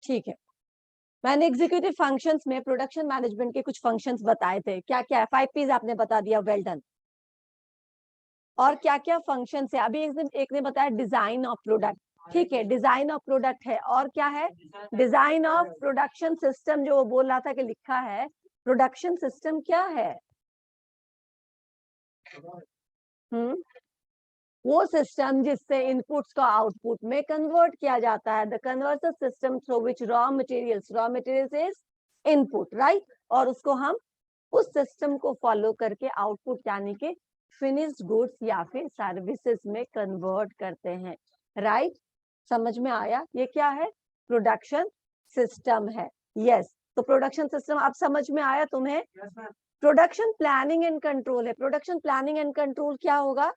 ठीक है, मैंने एग्जीक्यूटिव फंक्शंस में प्रोडक्शन मैनेजमेंट के कुछ फंक्शंस बताए थे, क्या क्या है, 5 P's आपने बता दिया, वेल डन। और क्या क्या फंक्शंस है, अभी एक ने बताया डिजाइन ऑफ प्रोडक्ट, ठीक है, डिजाइन ऑफ प्रोडक्ट है, और क्या है, डिजाइन ऑफ प्रोडक्शन सिस्टम, जो वो बोल रहा था कि लिखा है, प्रोडक्शन सिस्टम क्या है, वो सिस्टम जिससे इनपुट्स को आउटपुट में कन्वर्ट किया जाता है, the converter system through which raw materials is input, right, और उसको हम उस सिस्टम को फॉलो करके आउटपुट यानी कि फिनिश्ड गुड्स या फिर सर्विसेज में कन्वर्ट करते हैं, राइट, समझ में आया, ये क्या है, प्रोडक्शन सिस्टम है, यस, तो प्रोडक्शन सिस्टम आप समझ में आया तुम्हें। प्रोडक्शन प्लानिंग एंड कंट्रोल है, प्रोडक्शन प्लानिंग एंड कंट्रोल क्या होगा,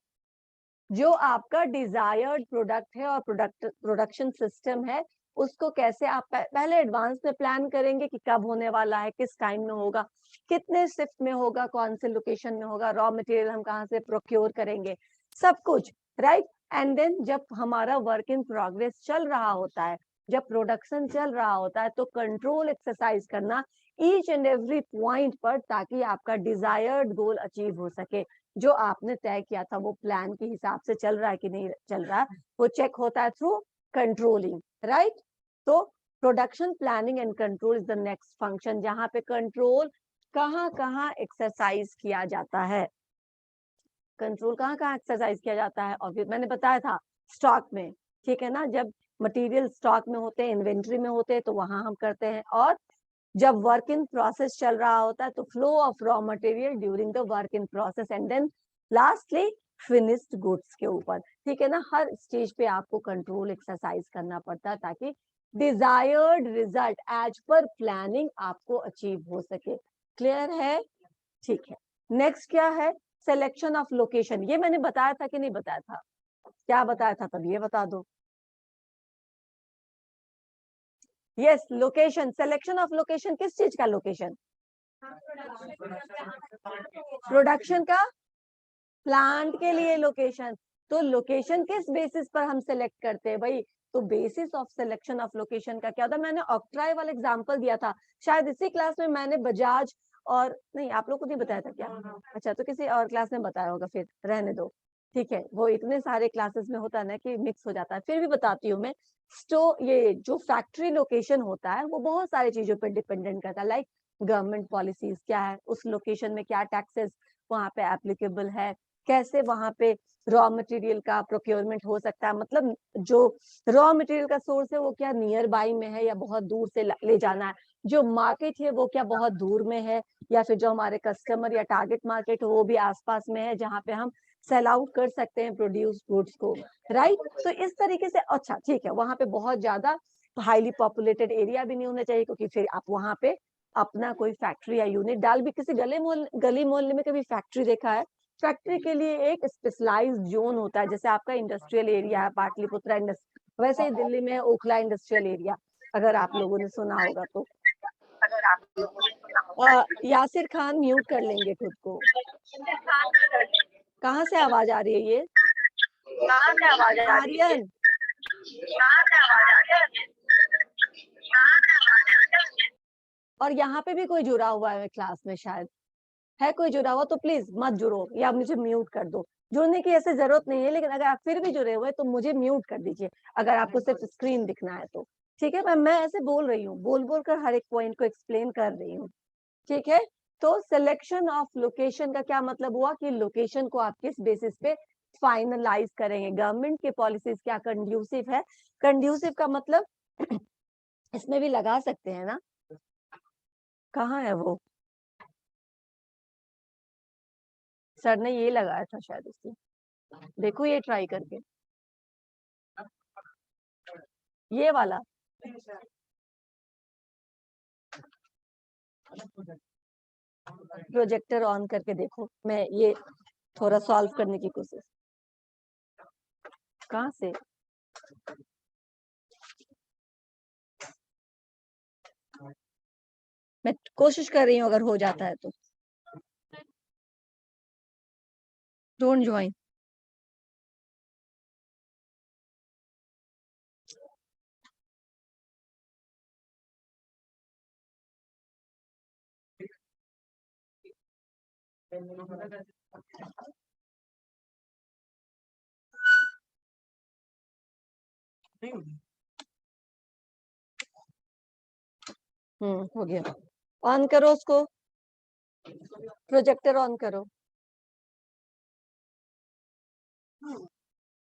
जो आपका डिजायर्ड प्रोडक्ट है और प्रोडक्शन सिस्टम है, उसको कैसे आप पहले एडवांस में प्लान करेंगे कि कब होने वाला है, किस टाइम में होगा, कितने शिफ्ट में होगा, कौन से लोकेशन में होगा, रॉ मटेरियल हम कहाँ से प्रोक्योर करेंगे, सब कुछ, राइट, एंड देन जब हमारा वर्क इन प्रोग्रेस चल रहा होता है, जब प्रोडक्शन चल रहा होता है, तो कंट्रोल एक्सरसाइज करना ईच एंड एवरी पॉइंट पर, ताकि आपका डिजायर्ड गोल अचीव हो सके, जो आपने तय किया था वो प्लान के हिसाब से चल रहा है कि नहीं चल रहा है, वो चेक होता है थ्रू कंट्रोलिंग, राइट, तो production planning and control is the next function, जहां पे कंट्रोल कहाँ कहाँ एक्सरसाइज किया जाता है, कंट्रोल कहाँ कहाँ एक्सरसाइज किया जाता है, और फिर मैंने बताया था स्टॉक में, ठीक है ना, जब मटेरियल स्टॉक में होते हैं, इन्वेंट्री में होते हैं, तो वहां हम करते हैं, और जब वर्क इन प्रोसेस चल रहा होता है तो flow of raw material during the work in process, and then lastly finished goods के ऊपर, ठीक है ना, हर स्टेज पे आपको कंट्रोल एक्सरसाइज करना पड़ता है ताकि desired result as per planning आपको अचीव हो सके, क्लियर है, ठीक है, नेक्स्ट क्या है, सिलेक्शन ऑफ लोकेशन, ये मैंने बताया था कि नहीं बताया था, क्या बताया था, तब ये बता दो, yes, location, selection of location, किस चीज का लोकेशन, प्रोडक्शन का, प्लांट के लिए लोकेशन, तो लोकेशन किस बेसिस पर हम सिलेक्ट करते हैं भाई, तो basis of selection of location का क्या होता है, मैंने ऑक्ट्राई वाला एग्जांपल दिया था, शायद इसी क्लास में मैंने बजाज, और नहीं आप लोग को नहीं बताया था क्या, अच्छा तो किसी और क्लास में बताया होगा, फिर रहने दो, ठीक है, वो इतने सारे क्लासेस में होता है ना कि मिक्स हो जाता है, फिर भी बताती हूँ मैं, तो ये जो फैक्ट्री लोकेशन होता है वो बहुत सारी चीजों पर डिपेंडेंट करता है, लाइक गवर्नमेंट पॉलिसीज क्या है, उस लोकेशन में क्या टैक्सेस वहां पे एप्लीकेबल है, कैसे वहां पे रॉ मटेरियल का प्रोक्योरमेंट हो सकता है, मतलब जो रॉ मटेरियल का सोर्स है वो क्या नियर बाई में है या बहुत दूर से ले जाना है, जो मार्केट है वो क्या बहुत दूर में है, या फिर जो हमारे कस्टमर या टारगेट मार्केट है वो भी आसपास में है, जहाँ पे हम सेल आउट कर सकते हैं प्रोड्यूस गुड्स को, राइट, तो इस तरीके से, अच्छा ठीक है, वहां पे बहुत ज्यादा हाईली पॉपुलेटेड एरिया भी नहीं होना चाहिए, क्योंकि फिर आप वहां पे अपना कोई फैक्ट्री या यूनिट डाल भी, किसी गली मोहल्ले में कभी फैक्ट्री देखा है, फैक्ट्री के लिए एक स्पेशलाइज्ड जोन होता है, जैसे आपका इंडस्ट्रियल एरिया है पाटलिपुत्रा इंडस्ट्री, वैसे ही दिल्ली में ओखला इंडस्ट्रियल एरिया, अगर आप लोगों ने सुना होगा तो। यासिर खान म्यूट कर लेंगे खुद को, कहाँ से आवाज आ रही है ये, आर्यन, और यहाँ पे भी कोई जुड़ा हुआ है क्लास में, शायद है कोई जुड़ा हुआ, तो प्लीज मत जुड़ो या मुझे म्यूट कर दो, जुड़ने की ऐसे जरूरत नहीं है, लेकिन अगर आप फिर भी जुड़े हुए तो मुझे म्यूट कर दीजिए, अगर आपको सिर्फ स्क्रीन दिखना है तो, ठीक है, मैं ऐसे बोल रही हूँ, बोल बोल कर हर एक पॉइंट को एक्सप्लेन कर रही हूँ, ठीक है, तो सिलेक्शन ऑफ लोकेशन का क्या मतलब हुआ कि लोकेशन को आप किस बेसिस पे फाइनलाइज करेंगे, गवर्नमेंट के पॉलिसीज क्या कंड्यूसिव है, कंड्यूसिव का मतलब इसमें भी लगा सकते हैं ना, कहाँ है वो, सर ने ये लगाया था शायद इसमें, देखो ये ट्राई करके, ये वाला, प्रोजेक्टर ऑन करके देखो, मैं ये थोड़ा सॉल्व करने की कोशिश, कहाँ से, मैं कोशिश कर रही हूँ, अगर हो जाता है तो, डोंट ज्वाइन, हो गया। ऑन करो उसको, प्रोजेक्टर ऑन करो,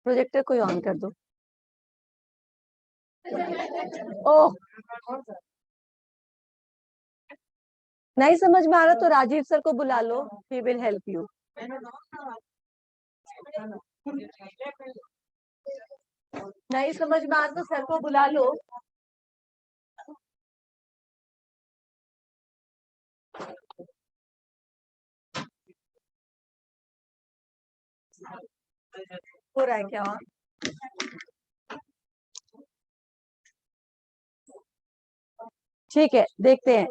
प्रोजेक्टर को ऑन कर दो। ओह, नहीं समझ में आ रहा तो राजीव सर को बुला लो, ही विल हेल्प यू। नहीं समझ में आ रहा तो सर को बुला लो। हो रहा है क्या? ठीक है, देखते हैं।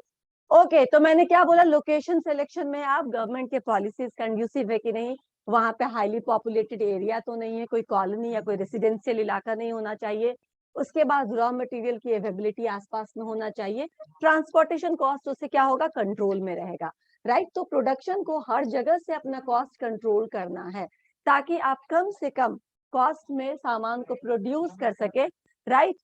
ओके, तो मैंने क्या बोला, लोकेशन सिलेक्शन में आप गवर्नमेंट के पॉलिसीज कंड्यूसिव है कि नहीं, वहां पे हाईली पॉपुलेटेड एरिया तो नहीं है, कोई कॉलोनी या कोई रेसिडेंशियल इलाका नहीं होना चाहिए। उसके बाद रॉ मटेरियल की अवेलेबिलिटी आसपास में होना चाहिए। ट्रांसपोर्टेशन कॉस्ट उससे क्या होगा, कंट्रोल में रहेगा, राइट। तो प्रोडक्शन को हर जगह से अपना कॉस्ट कंट्रोल करना है, ताकि आप कम से कम कॉस्ट में सामान को प्रोड्यूस कर सके, राइट।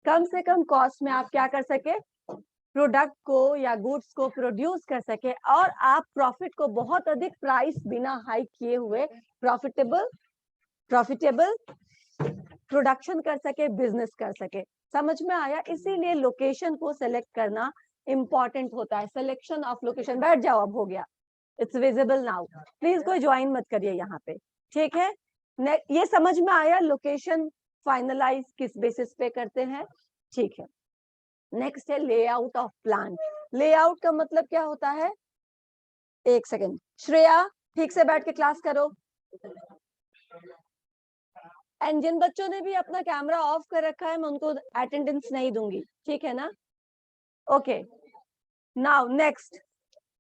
कम से कम कॉस्ट में आप क्या कर सके, प्रोडक्ट को या गुड्स को प्रोड्यूस कर सके, और आप प्रॉफिट को बहुत अधिक प्राइस बिना हाइक किए हुए प्रॉफिटेबल प्रोडक्शन कर सके, बिजनेस कर सके। समझ में आया? इसीलिए लोकेशन को सेलेक्ट करना इंपॉर्टेंट होता है। सिलेक्शन ऑफ लोकेशन, बैठ जाओ, अब हो गया, इट्स विजिबल नाउ। प्लीज कोई ज्वाइन मत करिए यहाँ पे, ठीक है। ये समझ में आया, लोकेशन फाइनलाइज किस बेसिस पे करते हैं, ठीक है। नेक्स्ट है लेआउट ऑफ प्लांट। लेआउट का मतलब क्या होता है, एक सेकेंड, श्रेया ठीक से बैठ के क्लास करो। एंड जिन बच्चों ने भी अपना कैमरा ऑफ कर रखा है, मैं उनको अटेंडेंस नहीं दूंगी, ठीक है ना? ओके, नाउ नेक्स्ट,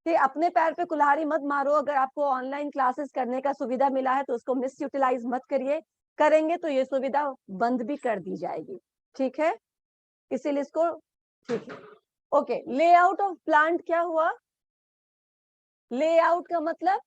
अपने पैर पे कुल्हाड़ी मत मारो। अगर आपको ऑनलाइन क्लासेस करने का सुविधा मिला है तो उसको मिस यूटिलाइज मत करिए, करेंगे तो ये सुविधा बंद भी कर दी जाएगी, ठीक है। इसीलिए इसको, ठीक है। ओके, लेआउट ऑफ प्लांट क्या हुआ, लेआउट का मतलब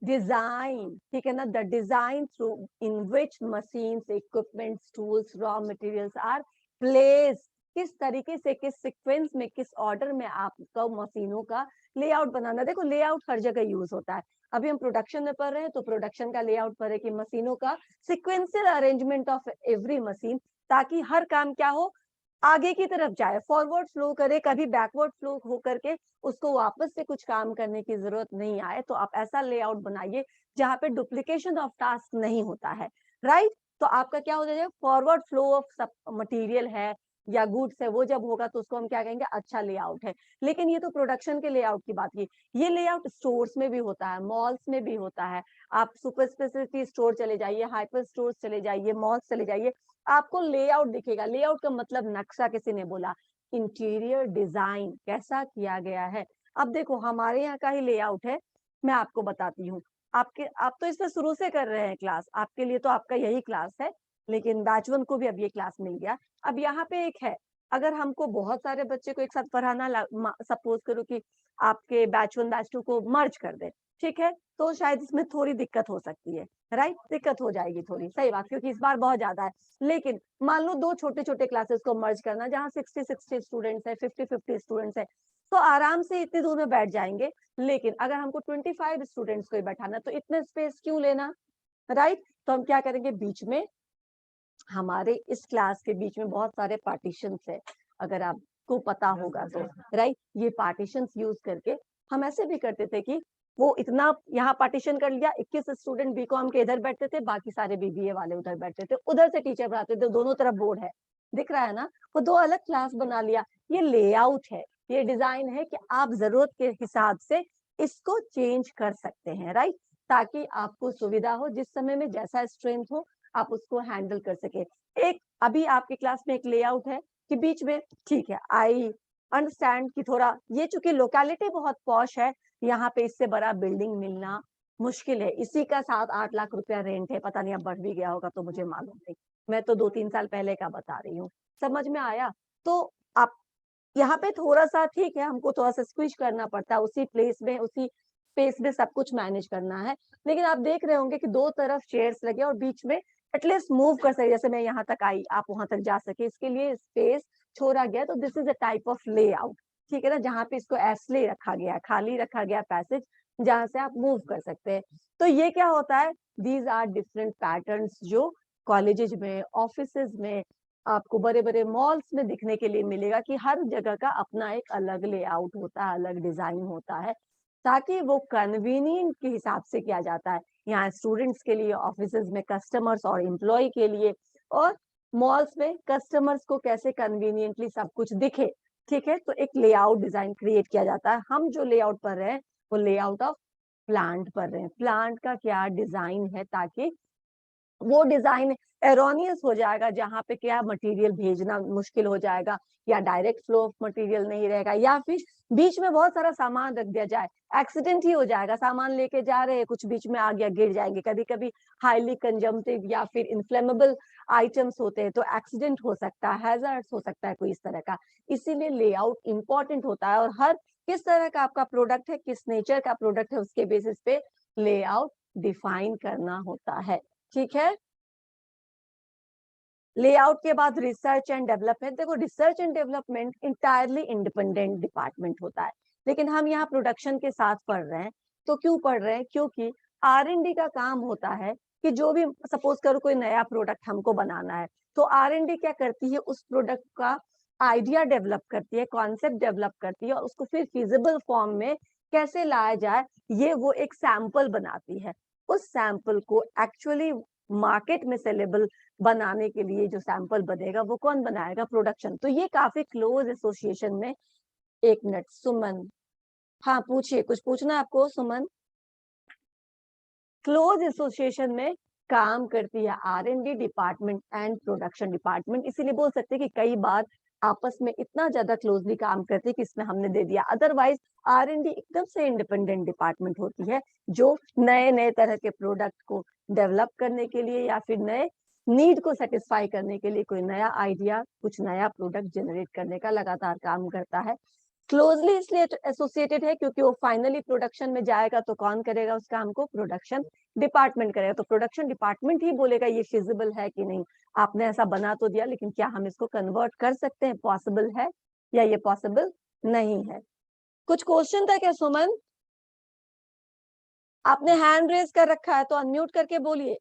डिजाइन, ठीक है ना। The design through in which machines, equipments, tools, raw materials are placed, किस तरीके से, किस सीक्वेंस में, किस ऑर्डर में आपको मशीनों का लेआउट बनाना। देखो, लेआउट हर जगह यूज होता है। अभी हम प्रोडक्शन में पढ़ रहे हैं तो प्रोडक्शन का लेआउट पढ़ रहे कि मशीनों का sequential arrangement of every machine, ताकि हर काम क्या हो, आगे की तरफ जाए, फॉरवर्ड फ्लो करे, कभी बैकवर्ड फ्लो हो करके उसको वापस से कुछ काम करने की जरूरत नहीं आए। तो आप ऐसा लेआउट बनाइए जहां पे डुप्लीकेशन ऑफ टास्क नहीं होता है, राइट। तो आपका क्या हो जाएगा, फॉरवर्ड फ्लो ऑफ मटेरियल है या गुड्स है, वो जब होगा तो उसको हम क्या कहेंगे, अच्छा लेआउट है। लेकिन ये तो प्रोडक्शन के लेआउट की बात की। ये लेआउट स्टोर्स में भी होता है, मॉल्स में भी होता है। आप सुपर स्पेशलिटी स्टोर चले जाइए, हाइपर स्टोर चले जाइए, मॉल्स चले जाइए, आपको लेआउट दिखेगा। लेआउट का मतलब नक्शा, किसी ने बोला इंटीरियर डिजाइन कैसा किया गया है। अब देखो, हमारे यहाँ का ही लेआउट है, मैं आपको बताती हूँ। आपके, आप तो इसमें शुरू से कर रहे हैं क्लास, आपके लिए तो आपका यही क्लास है, लेकिन बैच 1 को भी अब ये क्लास मिल गया। अब यहाँ पे एक है, अगर हमको बहुत सारे बच्चे को एक साथ पढ़ाना, सपोज करो कि आपके बैच 1 बैच 2 को मर्ज कर दे, ठीक है, तो शायद इसमें थोड़ी दिक्कत हो सकती है, राइट। दिक्कत हो जाएगी थोड़ी, सही बात, क्योंकि इस बार बहुत ज्यादा है। लेकिन मान लो 2 छोटे छोटे क्लासेस को मर्ज करना, जहाँ 60 स्टूडेंट्स है, 50 स्टूडेंट्स है, तो आराम से इतनी दूर में बैठ जाएंगे। लेकिन अगर हमको 25 स्टूडेंट्स को बैठाना, तो इतने स्पेस क्यों लेना, राइट। तो हम क्या करेंगे, बीच में, हमारे इस क्लास के बीच में बहुत सारे पार्टीशंस है, अगर आपको पता होगा तो, राइट। ये पार्टीशंस यूज करके हम ऐसे भी करते थे कि वो इतना यहाँ पार्टीशन कर लिया, 21 स्टूडेंट बीकॉम के इधर बैठते थे, बाकी सारे बीबीए वाले उधर बैठते थे, उधर से टीचर पढ़ाते थे, दोनों तरफ बोर्ड है, दिख रहा है ना, वो 2 अलग क्लास बना लिया। ये लेआउट है, ये डिजाइन है कि आप जरूरत के हिसाब से इसको चेंज कर सकते हैं, राइट, ताकि आपको सुविधा हो, जिस समय में जैसा स्ट्रेंथ हो आप उसको हैंडल कर सके। एक अभी आपकी क्लास में एक लेआउट है कि बीच में, ठीक है, आई अंडरस्टैंड कि थोड़ा ये, चूंकि लोकेलिटी बहुत पॉश है, यहाँ पे इससे बड़ा बिल्डिंग मिलना मुश्किल है। इसी का 7-8 लाख रुपया रेंट है, पता नहीं अब बढ़ भी गया होगा तो मुझे मालूम नहीं, मैं तो 2-3 साल पहले का बता रही हूँ। समझ में आया? तो आप यहाँ पे थोड़ा सा ठीक है, हमको थोड़ा सा स्क्विश करना पड़ता है, उसी प्लेस में उसी स्पेस में सब कुछ मैनेज करना है। लेकिन आप देख रहे होंगे कि दो तरफ चेयर्स लगे और बीच में एटलीस्ट मूव कर सके, जैसे मैं यहाँ तक आई आप वहां तक जा सके, इसके लिए स्पेस छोड़ा गया। तो this is a type of layout, ठीक है ना, जहाँ पे इसको ऐसे रखा गया, खाली रखा गया पैसेज जहाँ से आप मूव कर सकते हैं। तो ये क्या होता है, दीज आर डिफरेंट पैटर्न्स जो कॉलेजेस में, ऑफिसेज में, आपको बड़े बड़े मॉल्स में दिखने के लिए मिलेगा कि हर जगह का अपना एक अलग लेआउट होता है, अलग डिजाइन होता है, ताकि वो कन्वीनियंट के हिसाब से किया जाता है। यहाँ स्टूडेंट्स के लिए, ऑफिसेज में कस्टमर्स और एम्प्लॉय के लिए, और मॉल्स में कस्टमर्स को कैसे कन्वीनियंटली सब कुछ दिखे, ठीक है। तो एक लेआउट डिजाइन क्रिएट किया जाता है। हम जो लेआउट पढ़ रहे हैं वो लेआउट ऑफ प्लांट पढ़ रहे हैं। प्लांट का क्या डिजाइन है, ताकि वो डिजाइन एरोनियस हो जाएगा, जहां पे क्या मटेरियल भेजना मुश्किल हो जाएगा, या डायरेक्ट फ्लो ऑफ मटेरियल नहीं रहेगा, या फिर बीच में बहुत सारा सामान रख दिया जाए, एक्सीडेंट ही हो जाएगा, सामान लेके जा रहे हैं, कुछ बीच में आ गया, गिर जाएंगे। कभी कभी हाईली कंजम्पटिव या फिर इन्फ्लेमेबल आइटम्स होते हैं, तो एक्सीडेंट हो सकता है, हैजर्ड्स हो सकता है कोई इस तरह का। इसीलिए लेआउट इंपॉर्टेंट होता है, और हर किस तरह का आपका प्रोडक्ट है, किस नेचर का प्रोडक्ट है, उसके बेसिस पे लेआउट डिफाइन करना होता है, ठीक है। लेआउट के बाद रिसर्च एंड डेवलपमेंट। देखो, research and development entirely independent department होता है, लेकिन हम यहाँ प्रोडक्शन के साथ पढ़ रहे हैं। तो क्यों पढ़ रहे हैं, क्योंकि R&D का काम होता है कि जो भी, सपोज करो कोई नया प्रोडक्ट हमको बनाना है, तो R&D क्या करती है, उस प्रोडक्ट का आइडिया डेवलप करती है, कॉन्सेप्ट डेवलप करती है, और उसको फिर फिजिबल फॉर्म में कैसे लाया जाए, ये वो एक सैंपल बनाती है। उस सैंपल को एक्चुअली मार्केट में सेलेबल बनाने के लिए जो सैंपल बनेगा वो कौन बनाएगा, प्रोडक्शन। तो ये काफी क्लोज एसोसिएशन में। एक मिनट सुमन, हाँ पूछिए, कुछ पूछना है आपको सुमन। क्लोज एसोसिएशन में काम करती है R&D department and production department, इसीलिए बोल सकते हैं कि कई बार आपस में इतना ज्यादा क्लोजली काम करते हैं कि इसमें हमने दे दिया। अदरवाइज R&D एकदम से इंडिपेंडेंट डिपार्टमेंट होती है, जो नए नए तरह के प्रोडक्ट को डेवलप करने के लिए या फिर नए नीड को सेटिस्फाई करने के लिए कोई नया आइडिया, कुछ नया प्रोडक्ट जनरेट करने का लगातार काम करता है। क्लोजली इसलिए एसोसिएटेड है क्योंकि वो फाइनली प्रोडक्शन में जाएगा, तो कौन करेगा उस काम को, प्रोडक्शन डिपार्टमेंट करेगा। तो प्रोडक्शन डिपार्टमेंट ही बोलेगा ये फिजिबल है कि नहीं, आपने ऐसा बना तो दिया, लेकिन क्या हम इसको कन्वर्ट कर सकते हैं, पॉसिबल है या ये पॉसिबल नहीं है। कुछ क्वेश्चन था क्या सुमन? आपने हैंड रेज कर रखा है तो अनम्यूट करके बोलिए।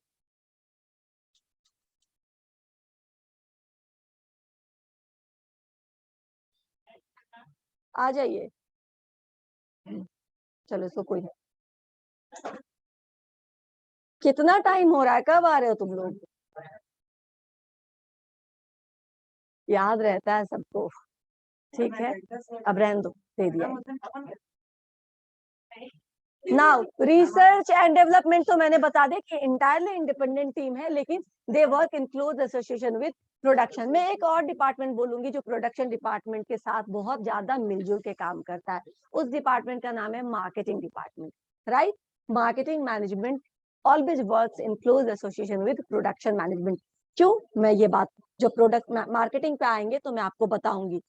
आ जाइए, चलो इसको कोई नहीं। कितना टाइम हो रहा है, कब आ रहे हो तुम लोग? याद रहता है सबको, ठीक है, अब रहने दो, दे दिया। नाउ रिसर्च एंड डेवलपमेंट तो मैंने बता दिया कि इंटायरली इंडिपेंडेंट टीम है, लेकिन they work in close association with production. मैं एक और डिपार्टमेंट बोलूंगी जो प्रोडक्शन डिपार्टमेंट के साथ बहुत ज्यादा मिलजुल के काम करता है, उस डिपार्टमेंट का नाम है marketing department, right. Marketing management always works in close association with production management. क्यों, मैं ये बात जो प्रोडक्ट मार्केटिंग पे आएंगे तो मैं आपको बताऊंगी।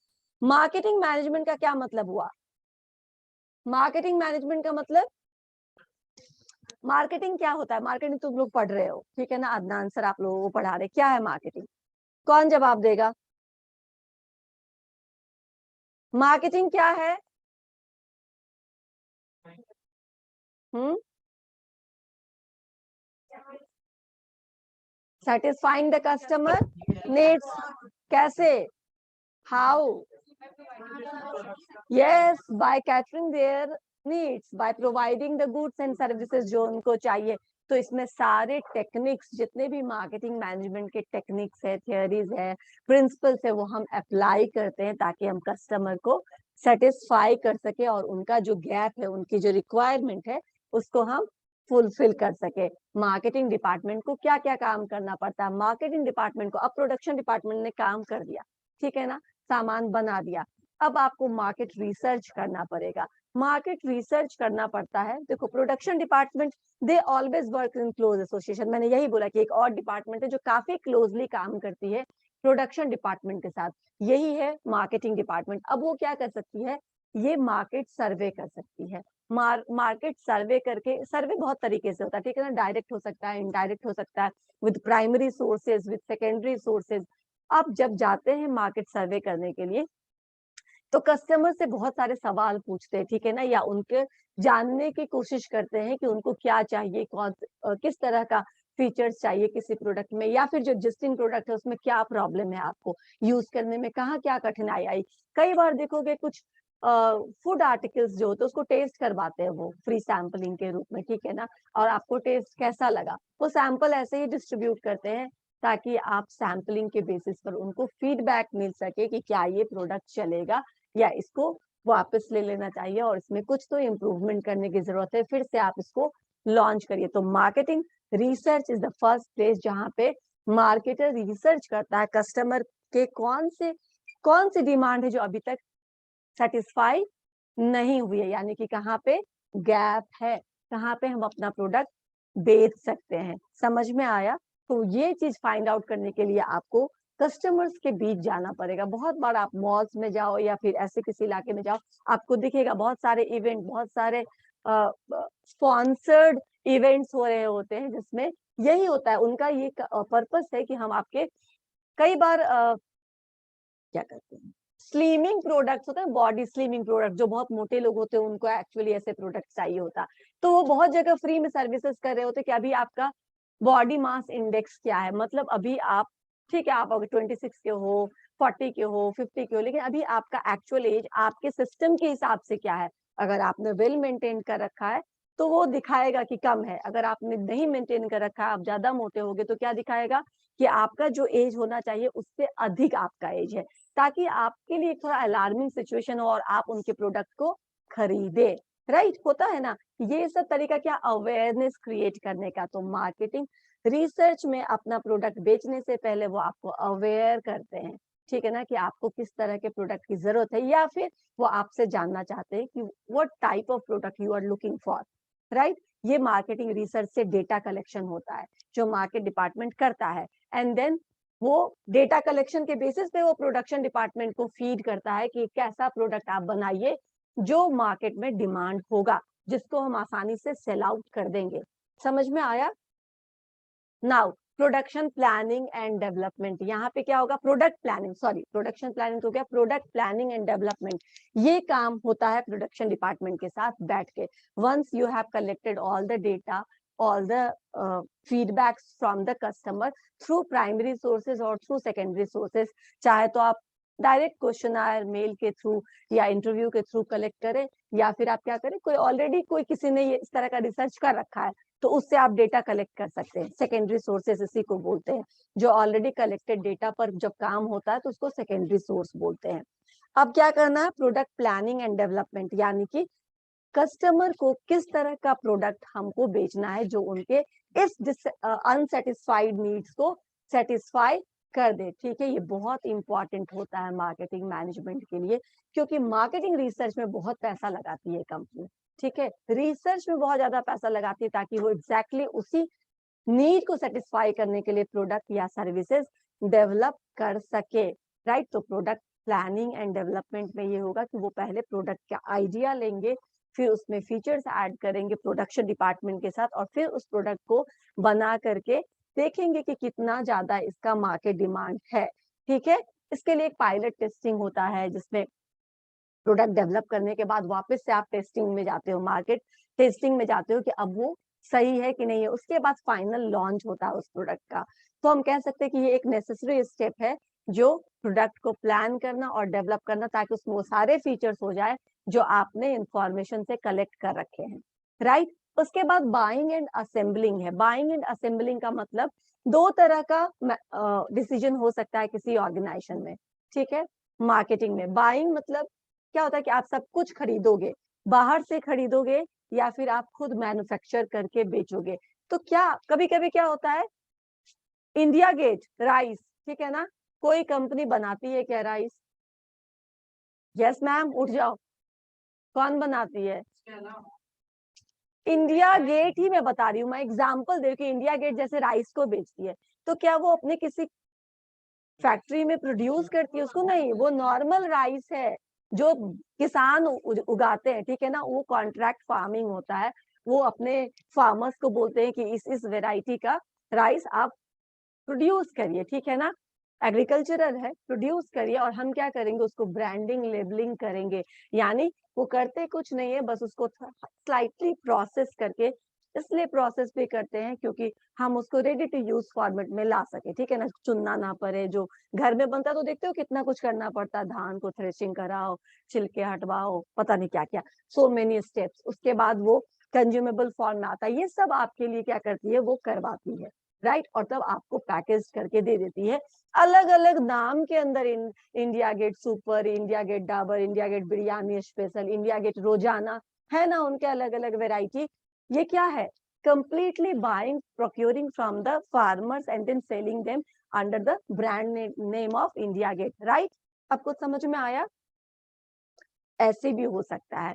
मार्केटिंग मैनेजमेंट का क्या मतलब हुआ, मार्केटिंग मैनेजमेंट का मतलब, मार्केटिंग क्या होता है, मार्केटिंग तुम लोग पढ़ रहे हो, ठीक है ना, अदनान सर आप लोगों को पढ़ा रहे, क्या है मार्केटिंग, कौन जवाब देगा? मार्केटिंग क्या है? Hmm, satisfying the customer needs, कैसे, how? Yes, by catering their needs, by providing the goods and services जो उनको चाहिए। तो इसमें सारे टेक्निक्स, जितने भी मार्केटिंग मैनेजमेंट के टेक्निक्स है, थियोरीज है, प्रिंसिपल्स है, वो हम अप्लाई करते हैं ताकि हम कस्टमर को सेटिस्फाई कर सके, और उनका जो गैप है, उनकी जो रिक्वायरमेंट है, उसको हम फुलफिल कर सके। मार्केटिंग डिपार्टमेंट को क्या क्या काम करना पड़ता है, मार्केटिंग डिपार्टमेंट को, अब प्रोडक्शन डिपार्टमेंट ने काम कर दिया, ठीक है ना, सामान बना दिया, अब आपको मार्केट रिसर्च करना पड़ेगा। मार्केट रिसर्च करना पड़ता है, देखो production department they always work in close association, मैंने यही बोला कि एक और डिपार्टमेंट है जो काफी क्लोजली काम करती है प्रोडक्शन डिपार्टमेंट के साथ। यही है मार्केटिंग डिपार्टमेंट। अब वो क्या कर सकती है, ये मार्केट सर्वे कर सकती है। मार्केट सर्वे करके, सर्वे बहुत तरीके से होता है, ठीक है ना, डायरेक्ट हो सकता है, इनडायरेक्ट हो सकता है, with primary sources, with secondary sources. आप जब जाते हैं मार्केट सर्वे करने के लिए तो कस्टमर से बहुत सारे सवाल पूछते हैं, ठीक है ना, या उनके जानने की कोशिश करते हैं कि उनको क्या चाहिए, किस तरह का फीचर्स चाहिए किसी प्रोडक्ट में, या फिर जो एग्जिस्टिंग प्रोडक्ट है उसमें क्या प्रॉब्लम है, आपको यूज करने में कहाँ क्या कठिनाई आई। कई बार देखोगे कुछ फूड आर्टिकल्स जो होते हैं उसको टेस्ट करवाते हैं वो फ्री सैम्पलिंग के रूप में, ठीक है ना, और आपको टेस्ट कैसा लगा, वो सैंपल ऐसे ही डिस्ट्रीब्यूट करते हैं ताकि आप सैम्पलिंग के बेसिस पर उनको फीडबैक मिल सके कि क्या ये प्रोडक्ट चलेगा या इसको वापस ले लेना चाहिए और इसमें कुछ तो इम्प्रूवमेंट करने की जरूरत है, फिर से आप इसको लॉन्च करिए। तो marketing research is the first place जहां पे मार्केटर रिसर्च करता है कस्टमर के कौन सी डिमांड है जो अभी तक सेटिस्फाई नहीं हुई है, यानी कि कहाँ पे गैप है, कहाँ पे हम अपना प्रोडक्ट बेच सकते हैं। समझ में आया? तो ये चीज फाइंड आउट करने के लिए आपको कस्टमर्स के बीच जाना पड़ेगा। बहुत बार आप मॉल्स में जाओ या फिर ऐसे किसी इलाके में जाओ, आपको दिखेगा बहुत सारे इवेंट, बहुत सारे स्पॉन्सर्ड इवेंट्स हो रहे होते हैं, जिसमें यही होता है, उनका ये पर्पस है कि हम आपके कई बार क्या करते हैं, स्लिमिंग प्रोडक्ट्स होते हैं, बॉडी स्लिमिंग प्रोडक्ट, जो बहुत मोटे लोग होते हैं उनको एक्चुअली ऐसे प्रोडक्ट चाहिए होता, तो वो बहुत जगह फ्री में सर्विसेज कर रहे होते कि अभी आपका बॉडी मास इंडेक्स क्या है, मतलब अभी आप, ठीक है, आप अगर 26 के हो, 40 के हो, 50 के हो, लेकिन अभी आपका एक्चुअल एज आपके सिस्टम के हिसाब से क्या है। अगर आपने वेल मेंटेन कर रखा है तो वो दिखाएगा कि कम है, अगर आपने नहीं मेंटेन कर रखा है, आप ज्यादा मोटे होगे तो क्या दिखाएगा कि आपका जो एज होना चाहिए उससे अधिक आपका एज है, ताकि आपके लिए थोड़ा अलार्मिंग सिचुएशन हो और आप उनके प्रोडक्ट को खरीदे। राइट, होता है ना, ये सब तरीका क्या, अवेयरनेस क्रिएट करने का। तो मार्केटिंग रिसर्च में अपना प्रोडक्ट बेचने से पहले वो आपको अवेयर करते हैं, ठीक है ना, कि आपको किस तरह के प्रोडक्ट की जरूरत है, या फिर वो आपसे जानना चाहते हैं कि what type of product you are looking for. Right, ये मार्केटिंग रिसर्च से डेटा कलेक्शन होता है जो मार्केट डिपार्टमेंट करता है, एंड देन वो डेटा कलेक्शन के बेसिस पे वो प्रोडक्शन डिपार्टमेंट को फीड करता है कि कैसा प्रोडक्ट आप बनाइए जो मार्केट में डिमांड होगा, जिसको हम आसानी से सेल आउट कर देंगे। समझ में आया? Now production planning and development, यहाँ पे क्या होगा, product planning, sorry production planning तो क्या, प्रोडक्ट प्लानिंग एंड डेवलपमेंट, ये काम होता है प्रोडक्शन डिपार्टमेंट के साथ बैठ के। Once you have collected all the data, all the feedbacks from the customer through primary sources और through secondary sources, चाहे तो आप डायरेक्ट क्वेश्चनर मेल के थ्रू या इंटरव्यू के थ्रू कलेक्ट करें, या फिर आप क्या करें, कोई ऑलरेडी कोई किसी ने ये इस तरह का रिसर्च कर रखा है तो उससे आप डेटा कलेक्ट कर सकते हैं। सेकेंडरी सोर्सेस इसी को बोलते हैं, जो ऑलरेडी कलेक्टेड डेटा पर जब काम होता है तो उसको सेकेंडरी सोर्स बोलते हैं। अब क्या करना है, प्रोडक्ट प्लानिंग एंड डेवलपमेंट, यानी कि कस्टमर को किस तरह का प्रोडक्ट हमको बेचना है जो उनके इस अनसेटिस्फाइड नीड्स को सेटिस्फाई कर दे। ठीक है, ये बहुत इंपॉर्टेंट होता है मार्केटिंग मैनेजमेंट के लिए, क्योंकि मार्केटिंग रिसर्च में बहुत पैसा लगाती है कंपनी। ठीक है, रिसर्च में बहुत ज्यादा पैसा लगाती है ताकि वो एग्जैक्टली उसी नीड को सेटिस्फाई करने के लिए प्रोडक्ट या सर्विसेज डेवलप कर सके। राइट, तो प्रोडक्ट प्लानिंग एंड डेवलपमेंट में ये होगा कि वो पहले प्रोडक्ट का आइडिया लेंगे, फिर उसमें फीचर्स ऐड करेंगे प्रोडक्शन डिपार्टमेंट के साथ, और फिर उस प्रोडक्ट को बना करके देखेंगे कि कितना ज्यादा इसका मार्केट डिमांड है। ठीक है, इसके लिए एक पायलट टेस्टिंग होता है, जिसमें प्रोडक्ट डेवलप करने के बाद वापस से आप टेस्टिंग में जाते हो, मार्केट टेस्टिंग में जाते हो कि अब वो सही है कि नहीं है, उसके बाद फाइनल लॉन्च होता है उस प्रोडक्ट का। तो हम कह सकते हैं कि ये एक नेसेसरी स्टेप है, जो प्रोडक्ट को प्लान करना और डेवलप करना, ताकि उसमें वो सारे फीचर्स हो जाए जो आपने इंफॉर्मेशन से कलेक्ट कर रखे हैं। राइट, उसके बाद बाइंग एंड असेंबलिंग है। बाइंग एंड असेंबलिंग का मतलब दो तरह का डिसीजन हो सकता है किसी ऑर्गेनाइजेशन में। ठीक है, मार्केटिंग में बाइंग मतलब क्या होता है कि आप सब कुछ खरीदोगे, बाहर से खरीदोगे या फिर आप खुद मैन्युफैक्चर करके बेचोगे। तो क्या कभी कभी क्या होता है, इंडिया गेट राइस, ठीक है ना, कोई कंपनी बनाती है क्या राइस? यस मैम, उठ जाओ, कौन बनाती है? इंडिया गेट ही मैं बता रही हूँ, मैं एग्जाम्पल दे कि इंडिया गेट जैसे राइस को बेचती है, तो क्या वो अपने किसी फैक्ट्री में प्रोड्यूस करती है उसको नहीं, वो नॉर्मल राइस है जो किसान उगाते हैं, ठीक है ना, वो कॉन्ट्रैक्ट फार्मिंग होता है। वो अपने फार्मर्स को बोलते हैं कि इस वेराइटी का राइस आप प्रोड्यूस करिए, ठीक है ना, एग्रीकल्चरल है, प्रोड्यूस करिए, और हम क्या करेंगे उसको ब्रांडिंग लेबलिंग करेंगे। यानी वो करते कुछ नहीं है, बस उसको स्लाइटली प्रोसेस करके, इसलिए प्रोसेस भी करते हैं क्योंकि हम उसको रेडी टू यूज फॉर्मेट में ला सके, ठीक है ना, चुनना ना पड़े। जो घर में बनता तो देखते हो कितना कुछ करना पड़ता है, धान को थ्रेशिंग कराओ, छिलके हटवाओ, पता नहीं क्या क्या, सो मेनी स्टेप्स, उसके बाद वो कंज्यूमेबल फॉर्म में आता है। ये सब आपके लिए क्या करती है, वो करवाती है, राइट, और तब आपको पैकेज करके दे देती है अलग अलग नाम के अंदर। India gate super, India gate Dabur, India gate biryani special, India gate Rozana, है ना, उनके अलग अलग वेराइटी। ये क्या है, completely buying procuring from the farmers and then selling them under the brand name of India gate, right. अब कुछ समझ में आया? ऐसे भी हो सकता है,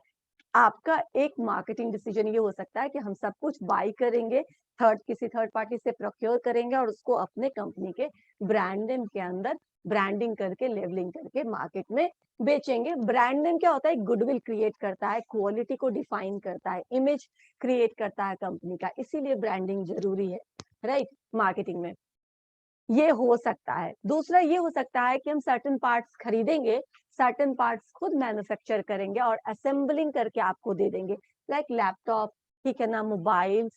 आपका एक मार्केटिंग डिसीजन ये हो सकता है कि हम सब कुछ बाई करेंगे, किसी थर्ड पार्टी से प्रोक्योर करेंगे और उसको अपने कंपनी के ब्रांड नेम के अंदर ब्रांडिंग करके, लेबलिंग करके मार्केट में बेचेंगे। ब्रांड नेम क्या होता है, गुडविल क्रिएट करता है, क्वालिटी को डिफाइन करता है, इमेज क्रिएट करता है कंपनी का, इसीलिए ब्रांडिंग जरूरी है, राइट, मार्केटिंग में। ये हो सकता है। दूसरा ये हो सकता है कि हम सर्टेन पार्ट्स खरीदेंगे, सर्टेन पार्ट्स खुद मैन्युफैक्चर करेंगे और असेंबलिंग करके आपको दे देंगे, लाइक लैपटॉप, ठीक है ना, मोबाइल्स,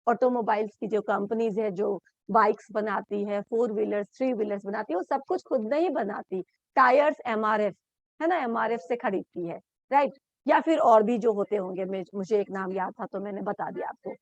ऑटोमोबाइल्स की जो कंपनीज है जो बाइक्स बनाती है, 4 व्हीलर्स 3 व्हीलर्स बनाती है, वो सब कुछ खुद नहीं बनाती। टायर्स एमआरएफ, है ना, एमआरएफ से खरीदती है, राइट। या फिर और भी जो होते होंगे, मुझे एक नाम याद था तो मैंने बता दिया आपको।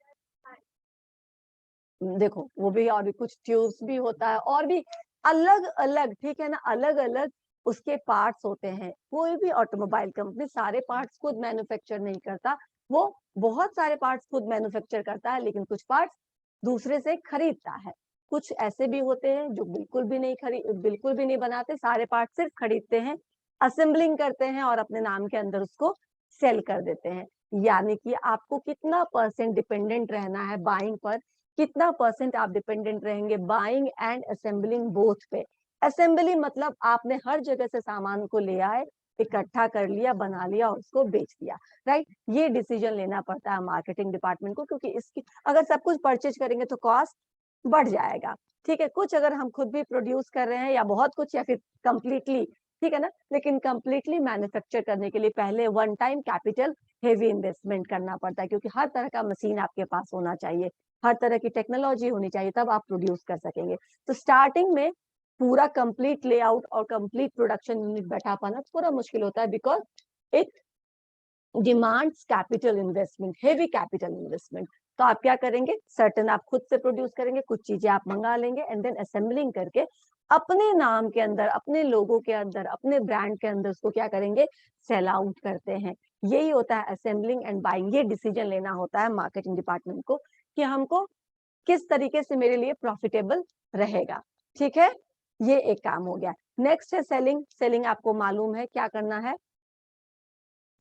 देखो वो भी, और भी कुछ ट्यूब्स भी होता है, और भी अलग अलग, ठीक है ना, अलग अलग उसके पार्ट्स होते हैं। कोई भी ऑटोमोबाइल कंपनी सारे पार्ट्स खुद मैन्युफैक्चर नहीं करता, वो बहुत सारे पार्ट्स खुद मैन्युफैक्चर करता है, लेकिन कुछ पार्ट्स दूसरे से खरीदता है। कुछ ऐसे भी होते हैं जो बिल्कुल भी नहीं बनाते, सारे पार्ट सिर्फ खरीदते हैं, असेंबलिंग करते हैं और अपने नाम के अंदर उसको सेल कर देते हैं। यानी कि आपको कितना परसेंट डिपेंडेंट रहना है बाइंग पर, कितना परसेंट आप डिपेंडेंट रहेंगे बाइंग एंड असेंबलिंग बोथ पे। असेंबली मतलब आपने हर जगह से सामान को ले आए, इकट्ठा कर लिया, बना लिया और उसको बेच दिया, राइट। ये डिसीजन लेना पड़ता है मार्केटिंग डिपार्टमेंट को, क्योंकि इसकी अगर सब कुछ परचेज करेंगे तो कॉस्ट बढ़ जाएगा, ठीक है। कुछ अगर हम खुद भी प्रोड्यूस कर रहे हैं या बहुत कुछ, या फिर कंप्लीटली, ठीक है ना, लेकिन कंप्लीटली मैन्युफैक्चर करने के लिए पहले one time capital heavy investment करना पड़ता है, क्योंकि हर तरह का मशीन आपके पास होना चाहिए, हर तरह की टेक्नोलॉजी होनी चाहिए, तब आप प्रोड्यूस कर सकेंगे। तो स्टार्टिंग में पूरा कंप्लीट लेआउट और कंप्लीट प्रोडक्शन यूनिट बैठा पाना थोड़ा मुश्किल होता है, because it demands capital investment, heavy capital investment. तो आप क्या करेंगे, सर्टेन आप खुद से प्रोड्यूस करेंगे, कुछ चीजें आप मंगा लेंगे एंड देन असेंबलिंग करके अपने नाम के अंदर, अपने लोगों के अंदर, अपने ब्रांड के अंदर उसको क्या करेंगे, सेल आउट करते हैं। यही होता है असेंबलिंग एंड बाइंग। ये डिसीजन लेना होता है मार्केटिंग डिपार्टमेंट को कि हमको किस तरीके से मेरे लिए प्रॉफिटेबल रहेगा, ठीक है। ये एक काम हो गया। नेक्स्ट है सेलिंग। सेलिंग आपको मालूम है क्या करना है,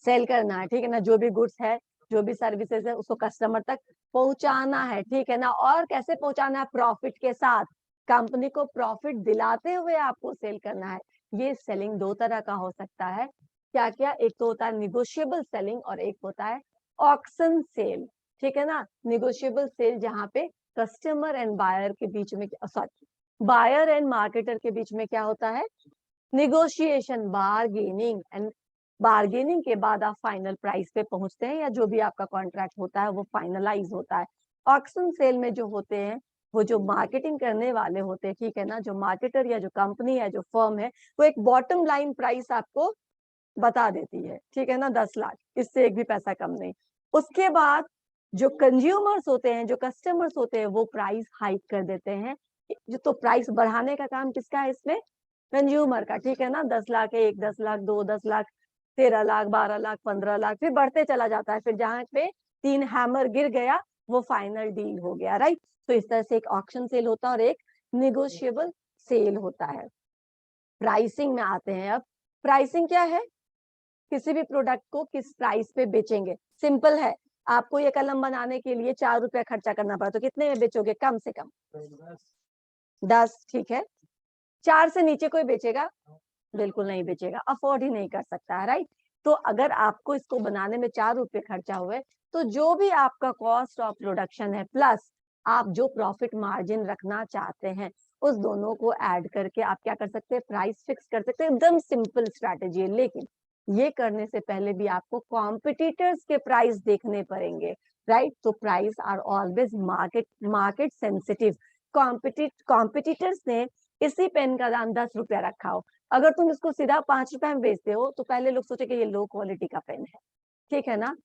सेल करना है, ठीक है ना, जो भी गुड्स है, जो भी सर्विसेज है, उसको कस्टमर तक पहुंचाना है, ठीक है ना। और कैसे पहुंचाना है, प्रॉफिट के साथ, कंपनी को प्रॉफिट दिलाते हुए आपको सेल करना है। ये सेलिंग दो तरह का हो सकता है, क्या क्या, एक तो होता है निगोशिएबल सेलिंग और एक होता है ऑक्शन सेल, ठीक है ना। निगोशिएबल सेल जहाँ पे कस्टमर एंड बायर के बीच में, सॉरी, बायर एंड मार्केटर के बीच में क्या होता है, निगोशिएशन, बार्गेनिंग, एंड बार्गेनिंग के बाद आप फाइनल प्राइस पे पहुंचते हैं, या जो भी आपका कॉन्ट्रैक्ट होता है वो फाइनलाइज होता है। ऑक्शन सेल में जो होते हैं, वो जो मार्केटिंग करने वाले होते हैं, ठीक है ना, जो मार्केटर या जो कंपनी है, जो फर्म है, वो एक बॉटम लाइन प्राइस आपको बता देती है, ठीक है ना, 10 लाख, इससे एक भी पैसा कम नहीं। उसके बाद जो कंज्यूमर्स होते हैं, जो कस्टमर्स होते हैं, वो प्राइस हाइक कर देते हैं। जो तो प्राइस बढ़ाने का काम किसका है इसमें, कंज्यूमर का, ठीक है ना। 10 लाख है, 10 लाख, 10 लाख, 13 लाख, 12 लाख, 15 लाख, फिर बढ़ते चला जाता है, फिर जहां पे 3 हैमर गिर गया वो फाइनल डील हो गया, राइट। तो इस तरह से एक ऑक्शन सेल होता है और एक निगोशिएबल सेल होता है। प्राइसिंग में आते हैं अब। प्राइसिंग क्या है, किसी भी प्रोडक्ट को किस प्राइस पे बेचेंगे। सिंपल है, आपको ये कलम बनाने के लिए 4 रुपया खर्चा करना पड़ा, तो कितने में बेचोगे, कम से कम 10, ठीक है। 4 से नीचे कोई बेचेगा? बिल्कुल नहीं बेचेगा, अफोर्ड ही नहीं कर सकता है, राइट? तो अगर आपको इसको बनाने में 4 रुपए खर्चा हुए, तो जो भी आपका कॉस्ट ऑफ प्रोडक्शन है प्लस आप जो प्रॉफिट मार्जिन रखना चाहते हैं, उस दोनों को ऐड करके आप क्या कर सकते हैं, प्राइस फिक्स कर सकते हैं। एकदम सिंपल स्ट्रैटेजी है, लेकिन ये करने से पहले भी आपको कॉम्पिटिटर्स के प्राइस देखने पड़ेंगे, राइट? तो price are always market sensitive. Competitors ने इसी पेन का दाम 10 रुपया रखा हो, अगर तुम इसको सीधा 5 रुपए में बेचते हो तो पहले लोग सोचे कि ये लो क्वालिटी का पेन है, ठीक है ना?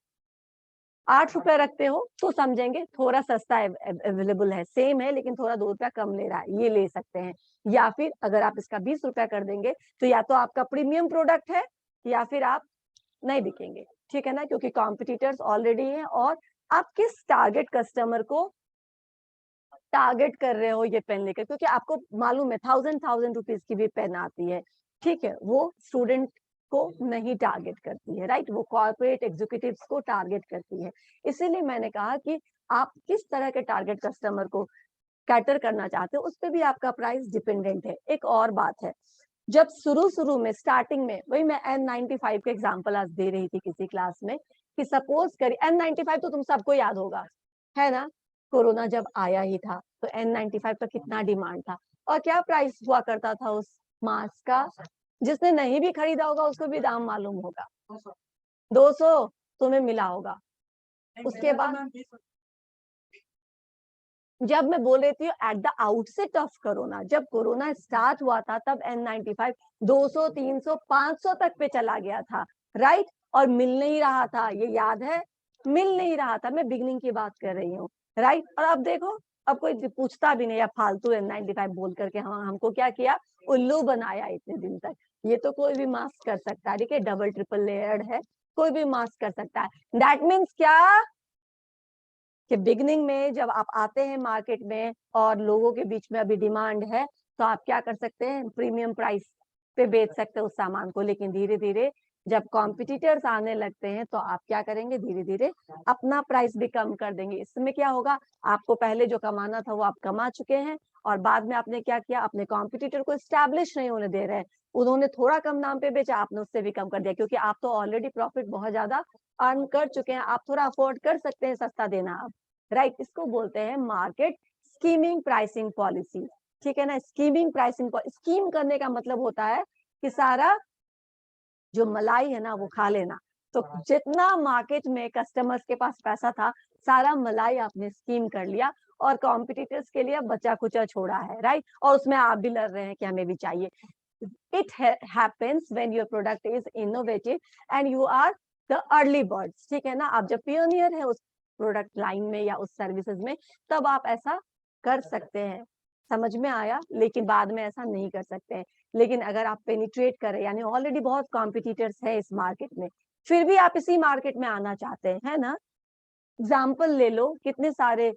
8 रुपए रखते हो तो समझेंगे थोड़ा सस्ता अवेलेबल है, सेम है लेकिन थोड़ा 2 रुपया कम ले रहा है, ये ले सकते हैं। या फिर अगर आप इसका 20 रुपया कर देंगे तो या तो आपका प्रीमियम प्रोडक्ट है या फिर आप नहीं बिकेंगे, ठीक है ना? क्योंकि कॉम्पिटिटर्स ऑलरेडी है और आप किस टारगेट कस्टमर को टारगेट कर रहे हो ये पेन लेकर, क्योंकि आपको मालूम है 1000 रुपीज की भी पेन आती है, ठीक है? वो स्टूडेंट को नहीं टारगेट करती है, राइट? वो कॉर्पोरेट एग्जीक्यूटिव्स को टारगेट करती है। इसीलिए मैंने कहा कि आप किस तरह के टारगेट कस्टमर को कैटर करना चाहते हो, उस पर भी आपका प्राइस डिपेंडेंट है। एक और बात है, जब शुरू में स्टार्टिंग में, वही मैं N95 का एग्जांपल आज दे रही थी किसी क्लास में, कि सपोज करिए N95 तो तुम सबको याद होगा, है ना? कोरोना जब आया ही था तो N95 का कितना डिमांड था और क्या प्राइस हुआ करता था उस मास्क का। जिसने नहीं भी खरीदा होगा उसको भी दाम मालूम होगा, 200 तुम्हें मिला होगा। उसके बाद जब मैं बोल रही थी at the outset of corona, जब कोरोना स्टार्ट हुआ था तब N95 200, 300, 500 तक पे चला गया था, राइट? और मिल नहीं रहा था, ये याद है? मिल नहीं रहा था, मैं बिगनिंग की बात कर रही हूँ, राइट? और अब देखो, अब कोई पूछता भी नहीं है, फालतू N95 बोल करके हमको क्या किया, उल्लू बनाया इतने दिन तक। ये तो कोई भी मास्क कर सकता है, ठीक है? डबल ट्रिपल लेयर्ड है, कोई भी मास्क कर सकता है। दैट मीन्स क्या, कि बिगनिंग में जब आप आते हैं मार्केट में और लोगों के बीच में अभी डिमांड है, तो आप क्या कर सकते हैं, प्रीमियम प्राइस पे बेच सकते हैं उस सामान को। लेकिन धीरे धीरे जब कॉम्पिटिटर्स आने लगते हैं तो आप क्या करेंगे, धीरे धीरे अपना प्राइस भी कम कर देंगे। इसमें क्या होगा, आपको पहले जो कमाना था वो आप कमा चुके हैं और बाद में आपने क्या किया, अपने कॉम्पिटिटर को स्टैब्लिश नहीं होने दे रहे हैं। उन्होंने थोड़ा कम दाम पे बेचा, आपने उससे भी कम कर दिया, क्योंकि आप तो ऑलरेडी प्रॉफिट बहुत ज्यादा अर्न कर चुके हैं, आप थोड़ा अफोर्ड कर सकते हैं सस्ता देना आप, राइट? इसको बोलते हैं मार्केट स्कीमिंग प्राइसिंग पॉलिसी, ठीक है ना? स्कीमिंग प्राइसिंग, स्कीम करने का मतलब होता है कि सारा जो मलाई है ना वो खा लेना। तो जितना मार्केट में कस्टमर्स के पास पैसा था, सारा मलाई आपने स्कीम कर लिया और कॉम्पिटिटर्स के लिए बचा कुचा छोड़ा है, राइट? और उसमें आप भी लड़ रहे हैं कि हमें भी चाहिए। It happens when your product is innovative and you are the early birds, ठीक है ना? आप जब पियोनियर है उस प्रोडक्ट लाइन में या उस सर्विसेज में, तब आप ऐसा कर सकते हैं। समझ में आया? लेकिन बाद में ऐसा नहीं कर सकते हैं। लेकिन अगर आप पेनिट्रेट करें, यानी ऑलरेडी बहुत कॉम्पिटिटर्स है इस मार्केट में, फिर भी आप इसी मार्केट में आना चाहते हैं, है ना? एग्जाम्पल ले लो, कितने सारे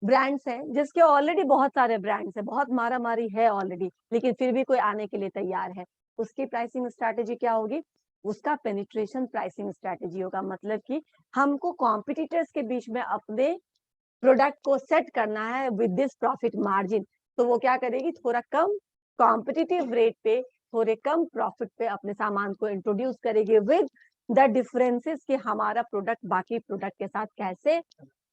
ब्रांड्स हैं जिसके ऑलरेडी बहुत सारे ब्रांड्स हैं, बहुत मारा मारी है ऑलरेडी, लेकिन फिर भी कोई आने के लिए तैयार है। उसकी प्राइसिंग स्ट्रैटेजी क्या होगी, उसका पेनिट्रेशन प्राइसिंग स्ट्रैटेजी होगा। मतलब कि हमको कॉम्पिटिटर्स के बीच में अपने प्रोडक्ट को सेट करना है विद दिस प्रॉफिट मार्जिन। तो वो क्या करेगी, थोड़ा कम कॉम्पिटिटिव रेट पे, थोड़े कम प्रॉफिट पे अपने सामान को इंट्रोड्यूस करेगी विद द डिफरेंसेस कि हमारा प्रोडक्ट बाकी प्रोडक्ट के साथ कैसे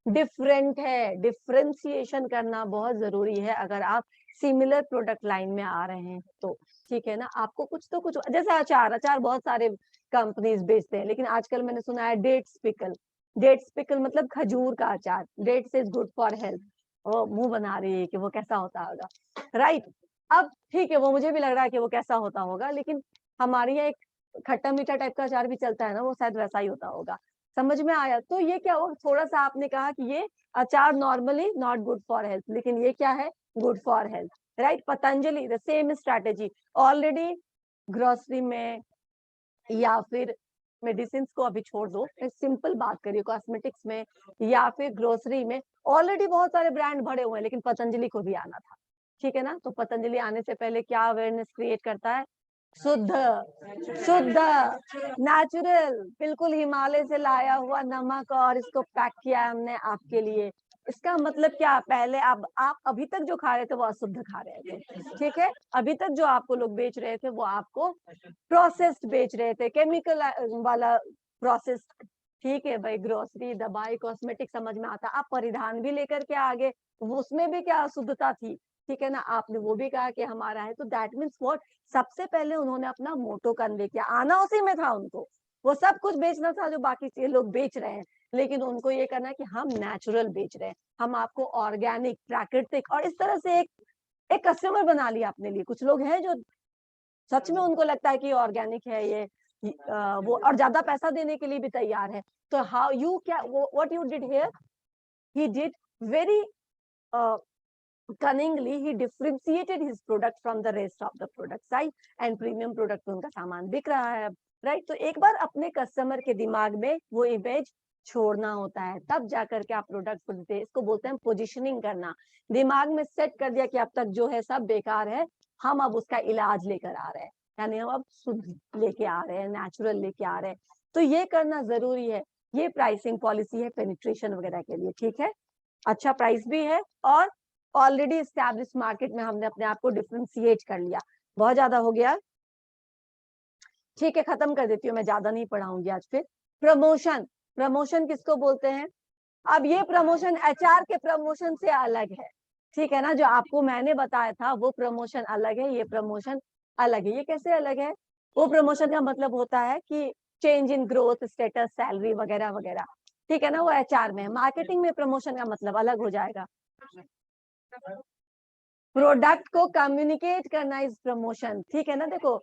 डिफरेंट है। डिफरेंशिएशन करना बहुत जरूरी है अगर आप सिमिलर प्रोडक्ट लाइन में आ रहे हैं तो, ठीक है ना? आपको कुछ तो कुछ, जैसे अचार, अचार बहुत सारे कंपनीज बेचते हैं, लेकिन आजकल मैंने सुना है डेट्स पिकल। डेट्स पिकल मतलब खजूर का अचार, dates is good for health. वो मुंह बना रही है कि वो कैसा होता होगा, राइट? अब ठीक है, वो मुझे भी लग रहा है कि वो कैसा होता होगा, लेकिन हमारे यहाँ एक खट्टा मीठा टाइप का अचार भी चलता है ना, वो शायद वैसा ही होता होगा। समझ में आया? तो ये क्या हुआ, थोड़ा सा आपने कहा कि ये अचार normally not good for health, लेकिन ये क्या है, good for health, right? Patanjali the same strategy, already grocery में या फिर मेडिसिन को अभी छोड़ दो, मैं सिंपल बात करिए, कॉस्मेटिक्स में या फिर ग्रोसरी में ऑलरेडी बहुत सारे ब्रांड भरे हुए हैं, लेकिन पतंजलि को भी आना था, ठीक है ना? तो पतंजलि आने से पहले क्या अवेयरनेस क्रिएट करता है, शुद्ध, शुद्ध, नेचुरल, बिल्कुल हिमालय से लाया हुआ नमक, और इसको पैक किया है हमने आपके लिए इसका मतलब क्या, पहले आप अभी तक जो खा रहे थे वो अशुद्ध खा रहे थे, ठीक है। अभी तक जो आपको लोग बेच रहे थे वो आपको प्रोसेस्ड बेच रहे थे, केमिकल वाला प्रोसेस्ड, ठीक है भाई। ग्रोसरी, दवाई, कॉस्मेटिक समझ में आता। आप परिधान भी लेकर के आगे, उसमें भी क्या अशुद्धता थी, ठीक है ना, आपने वो भी कहा कि हमारा है। तो दैट मीन्स व्हाट, सबसे पहले उन्होंने अपना मोटो कन्वे किया, आना उसी में था उनको, वो सब कुछ बेचना था जो बाकी लोग बेच रहे हैं, लेकिन उनको ये करना है कि हम नेचुरल बेच रहे हैं, हम आपको ऑर्गेनिक, प्राकृतिक, और इस तरह से एक कस्टमर बना लिया अपने लिए। कुछ लोग हैं जो सच में उनको लगता है कि ऑर्गेनिक है ये, वो और ज्यादा पैसा देने के लिए भी तैयार है। तो हाउ यू क्या, what you did here, he did very cunningly he differentiated his product from the rest of the products, right? And premium product पे उनका सामान बिक रहा है, राइट? तो एक बार अपने कस्टमर के दिमाग में वो इमेज छोड़ना होता है, तब जाकर के आप प्रोडक्ट को देते हैं। इसको बोलते हैं पोजिशनिंग करना। दिमाग में सेट कर दिया कि अब तक जो है सब बेकार है, हम अब उसका इलाज लेकर आ रहे हैं, यानी हम अब शुद्ध लेके आ रहे हैं, नेचुरल लेके आ रहे हैं। तो ये करना जरूरी है। ये प्राइसिंग पॉलिसी है पेनिट्रेशन वगैरह के लिए, ठीक है। अच्छा प्राइस भी है, और ऑलरेडी स्टैब्लिश मार्केट में हमने अपने आप को डिफरेंशिएट कर लिया। बहुत ज्यादा हो गया, ठीक है, खत्म कर देती हूँ, मैं ज्यादा नहीं पढ़ाऊंगी आज। फिर प्रमोशन, प्रमोशन किसको बोलते हैं? अब ये प्रमोशन एचआर के प्रमोशन से अलग है, ठीक है ना। जो आपको मैंने बताया था वो प्रमोशन अलग है, ये प्रमोशन अलग है। ये कैसे अलग है? वो प्रमोशन का मतलब होता है कि change in growth, status, salary वगैरह वगैरह, ठीक है ना, वो एचआर में। मार्केटिंग में प्रमोशन का मतलब अलग हो जाएगा। प्रोडक्ट को कम्युनिकेट करना इज प्रमोशन, ठीक है ना। देखो,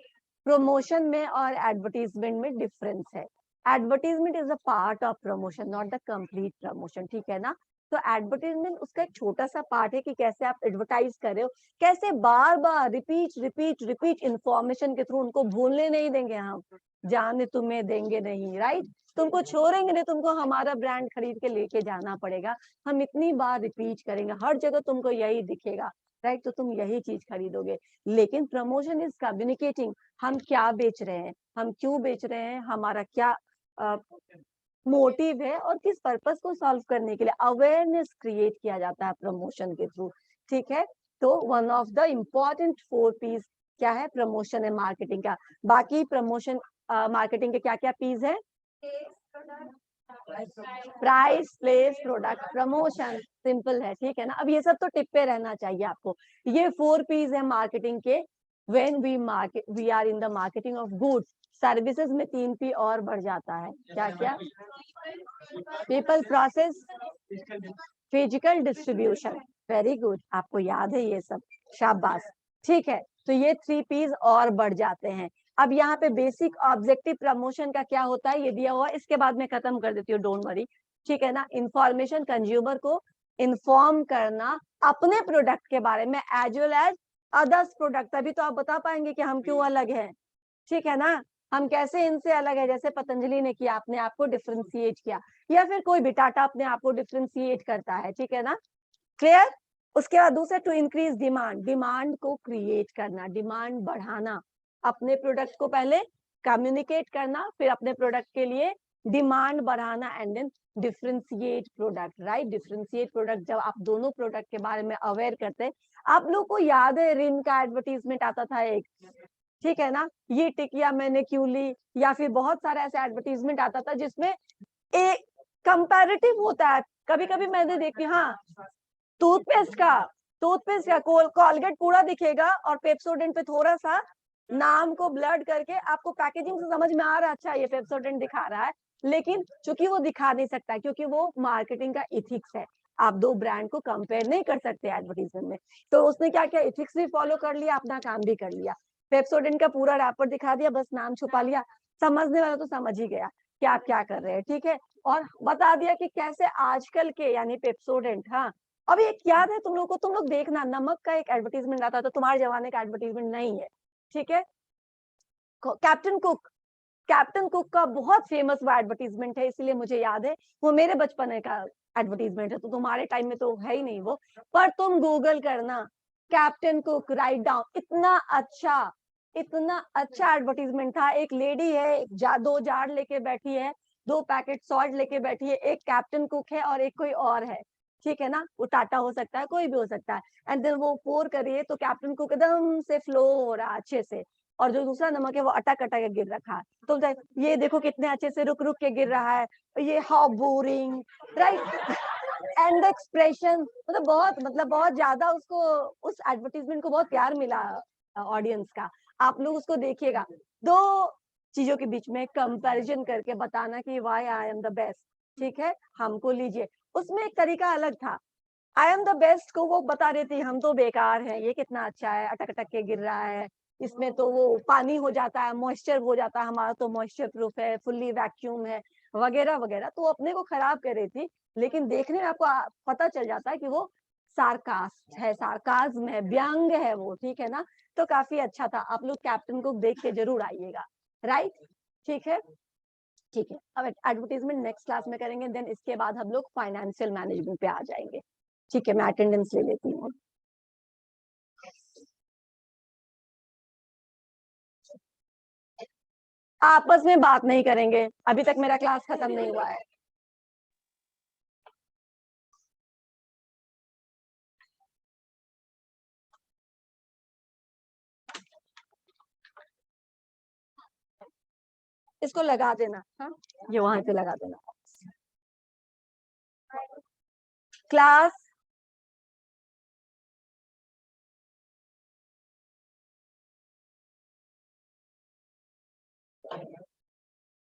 प्रमोशन में और एडवर्टीजमेंट में डिफरेंस है। Advertisement is a part of promotion, not the complete promotion, ठीक है ना। तो एडवर्टीजमेंट उसका एक छोटा सा पार्ट है कि कैसे आप एडवर्टाइज कर रहे हो, कैसे बार बार रिपीट रिपीट रिपीट इंफॉर्मेशन के थ्रू उनको भूलने नहीं देंगे हम, जाने तुम्हें देंगे नहीं, राइट। तुमको छोड़ेंगे नहीं, तुमको हमारा ब्रांड खरीद के लेके जाना पड़ेगा। हम इतनी बार रिपीट करेंगे, हर जगह तुमको यही दिखेगा, राइट, तो तुम यही चीज खरीदोगे। लेकिन प्रमोशन इज कम्युनिकेटिंग, हम क्या बेच रहे हैं, हम क्यों बेच रहे हैं, हमारा क्या मोटिव है, और किस पर्पस को सॉल्व करने के लिए अवेयरनेस क्रिएट किया जाता है प्रमोशन के थ्रू, ठीक है। तो one of the important 4 P's क्या है? प्रमोशन है मार्केटिंग का। बाकी प्रमोशन मार्केटिंग के क्या क्या पीस है? Price, place, product, promotion, simple है, ठीक है ना। अब ये सब तो टिप पे रहना चाहिए आपको। ये 4 पीस है मार्केटिंग के। When we are in the marketing of goods, services में 3 पी और बढ़ जाता है। क्या क्या? People, process, physical, distribution. Very good, आपको याद है ये सब, शाबाश, ठीक है। तो ये 3 पीस और बढ़ जाते हैं। अब यहाँ पे बेसिक ऑब्जेक्टिव प्रमोशन का क्या होता है ये दिया हुआ, इसके बाद में खत्म कर देती हूँ, डोंट वरी, ठीक है ना। इंफॉर्मेशन, कंज्यूमर को इन्फॉर्म करना अपने प्रोडक्ट के बारे में as well as others product, तभी तो आप बता पाएंगे कि हम क्यों अलग हैं, ठीक है ना। हम कैसे इनसे अलग है, जैसे पतंजलि ने किया, अपने आप को डिफ्रेंशिएट किया, या फिर कोई भी टाटा अपने आप को डिफ्रेंशिएट करता है, ठीक है ना। क्लियर? उसके बाद दूसरा, टू इंक्रीज डिमांड, डिमांड को क्रिएट करना, डिमांड बढ़ाना, अपने प्रोडक्ट को पहले कम्युनिकेट करना, फिर अपने प्रोडक्ट के लिए डिमांड बढ़ाना, and then differentiate product, right. Differentiate product, जब आप दोनों प्रोडक्ट के बारे में अवेयर करते हैं। आप लोग को याद है रिन का एडवर्टीजमेंट आता था एक, ठीक है ना, ये टिकिया मैंने क्यों ली, या फिर बहुत सारा ऐसा एडवर्टीजमेंट आता था जिसमें एक कंपैरेटिव होता है। कभी कभी मैंने देखी, हाँ, टूथपेस्ट का कोलगेट पूरा दिखेगा, और पेप्सोडेंट पे थोड़ा सा नाम को ब्लड करके आपको पैकेजिंग से समझ में आ रहा है, अच्छा ये पेप्सोडेंट दिखा रहा है, लेकिन चूंकि वो दिखा नहीं सकता, क्योंकि वो मार्केटिंग का इथिक्स है। आप दो ब्रांड को कंपेयर नहीं कर सकते एडवर्टीजमेंट में। तो उसने क्या किया, इथिक्स भी फॉलो कर लिया, अपना काम भी कर लिया। पेप्सोडेंट का पूरा रैपर दिखा दिया, बस नाम छुपा लिया, समझने वाला तो समझ ही गया कि आप क्या कर रहे हैं, ठीक है। और बता दिया कि कैसे आजकल के, यानी पेप्सोडेंट, हाँ, अब एक याद है तुम लोग को, तुम लोग देखना, नमक का एक एडवर्टीजमेंट आता था, तुम्हारे जमाने का एडवर्टीजमेंट नहीं है, ठीक है। कैप्टन कुक, कैप्टन कुक का बहुत फेमस वो एडवर्टीजमेंट है, इसलिए मुझे याद है, वो मेरे बचपन का एडवर्टीजमेंट है, तो तुम्हारे टाइम में तो है ही नहीं वो, पर तुम गूगल करना कैप्टन कुक, राइट डाउन, इतना अच्छा एडवर्टीजमेंट था। एक लेडी है, दो जार लेके बैठी है, 2 पैकेट सॉल्ट लेके बैठी है, एक कैप्टन कुक है और एक कोई और है, ठीक है ना, वो टाटा हो सकता है, कोई भी हो सकता है, एंड देन वो पोर करिए तो कैप्टन कुक एकदम से फ्लो हो रहा है अच्छे से, और जो दूसरा नमक है वो अटक अटक के गिर रखा है, तो ये देखो कितने अच्छे से रुक रुक के गिर रहा है, ये how boring, right, and the expression, मतलब बहुत ज्यादा उसको, उस एडवर्टीजमेंट को बहुत प्यार मिला ऑडियंस का। आप लोग उसको देखिएगा, दो चीजों के बीच में कंपैरिजन करके बताना कि why I am the best, ठीक है, हमको लीजिए। उसमें एक तरीका अलग था, आई एम द बेस्ट को वो बता रही थी हम तो बेकार है, ये कितना अच्छा है, अटक अटक के गिर रहा है, इसमें तो वो पानी हो जाता है, मॉइस्चर हो जाता है, हमारा तो मॉइस्चर प्रूफ है, फुल्ली वैक्यूम है, वगैरह वगैरह, तो अपने को खराब कर रही थी, लेकिन देखने में आपको पता चल जाता है कि वो सार्कास्ट है, सार्काज्म है, व्यंग है वो, ठीक है ना, तो काफी अच्छा था। आप लोग कैप्टन को देख के जरूर आइएगा, राइट, ठीक है, ठीक है। अब एडवर्टीजमेंट नेक्स्ट क्लास में करेंगे, देन इसके बाद हम लोग फाइनेंशियल मैनेजमेंट पे आ जाएंगे, ठीक है। मैं अटेंडेंस ले लेती हूँ। आपस में बात नहीं करेंगे, अभी तक मेरा क्लास खत्म नहीं हुआ है। इसको लगा देना, हाँ, ये वहां पे लगा देना। क्लास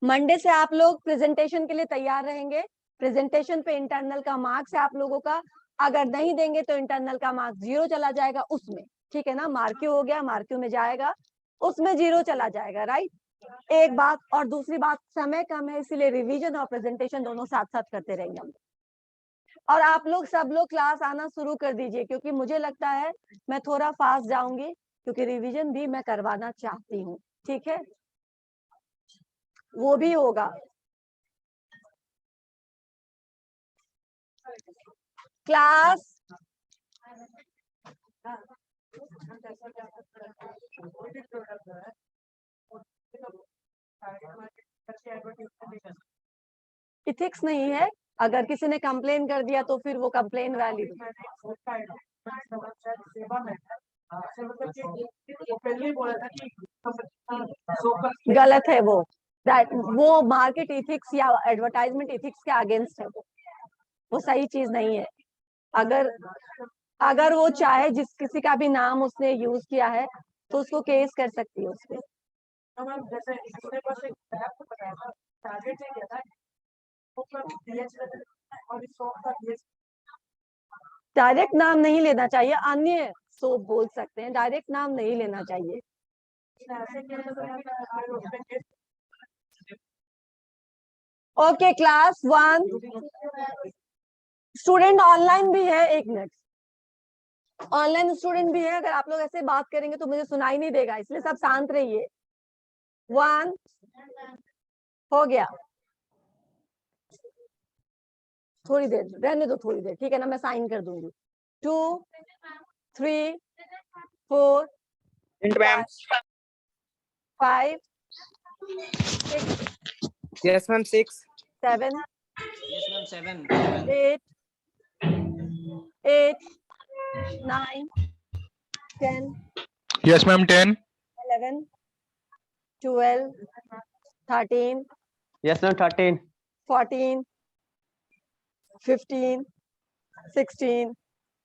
मंडे से आप लोग प्रेजेंटेशन के लिए तैयार रहेंगे। प्रेजेंटेशन पे इंटरनल का मार्क्स है आप लोगों का, अगर नहीं देंगे तो इंटरनल का मार्क्स 0 चला जाएगा उसमें, ठीक है ना, मार्क्यू हो गया, मार्क्यू में जाएगा, उसमें 0 चला जाएगा, राइट। एक बात, और दूसरी बात, समय कम है, इसीलिए रिवीजन और प्रेजेंटेशन दोनों साथ साथ करते रहेंगे हम। और आप लोग सब लोग क्लास आना शुरू कर दीजिए, क्योंकि मुझे लगता है मैं थोड़ा फास्ट जाऊंगी, क्योंकि रिवीजन भी मैं करवाना चाहती हूँ, ठीक है, वो भी होगा। क्लास इथिक्स नहीं है, अगर किसी ने कंप्लेन कर दिया तो फिर वो कंप्लेन वैलिड, गलत है वो, वो मार्केट इथिक्स या एडवर्टाइजमेंट इथिक्स के अगेंस्ट है, वो सही चीज नहीं है। अगर अगर वो चाहे जिस किसी का भी नाम उसने यूज किया है तो उसको केस कर सकती है उसपे। डायरेक्ट नाम नहीं लेना चाहिए, अन्य सोप बोल सकते हैं, डायरेक्ट नाम नहीं लेना चाहिए। ओके, क्लास 1 स्टूडेंट ऑनलाइन भी है, एक मिनट, ऑनलाइन स्टूडेंट भी है, अगर आप लोग ऐसे बात करेंगे तो मुझे सुनाई नहीं देगा, इसलिए सब शांत रहिए। 1 हो गया, थोड़ी देर रहने दो, थोड़ी देर, ठीक है ना, मैं साइन कर दूंगी। 2 3 4 5 6 Yes, ma'am. 6. 7 Yes, ma'am. 7. 8 8 9 10 Yes, ma'am. 10. 11 12 13 Yes, ma'am. 13. 14 15 16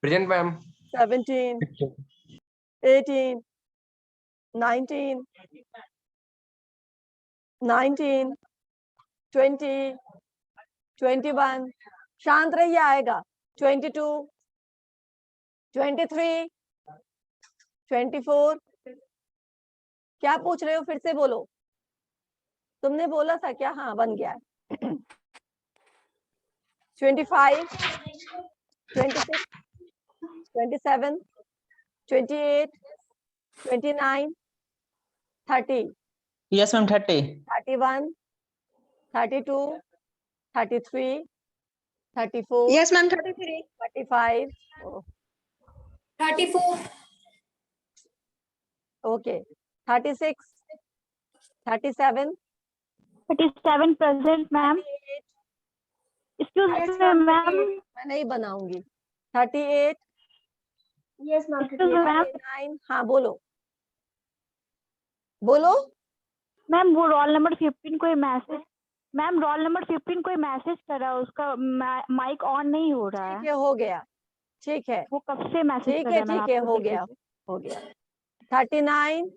Present, ma'am. 17 18 19 19 20 21 शांत रहिए, आएगा 22 23 24 क्या पूछ रहे हो, फिर से बोलो, तुमने बोला था क्या, हाँ बन गया है 25 26 27 28 29 30 Yes, ma'am. 30. 31 32 33 34 Yes, ma'am. 33. 35 34. okay 36 37 37 present, ma'am. Excuse me, ma'am. मैं नहीं बनाऊंगी। 38, Yes, ma'am. Excuse me, ma'am. 39, हाँ बोलो बोलो। मैम वो रोल नंबर 15 कोई मैसेज, मैम रोल नंबर 15 कोई मैसेज कर रहा है, उसका माइक ऑन नहीं हो रहा ठीक है। है, हो गया, ठीक है, वो कब से मैसेज ठीक कर है, रहा है, मैम ठीक है, आप हो खुद देख गया, लीजिए। हो गया। 39,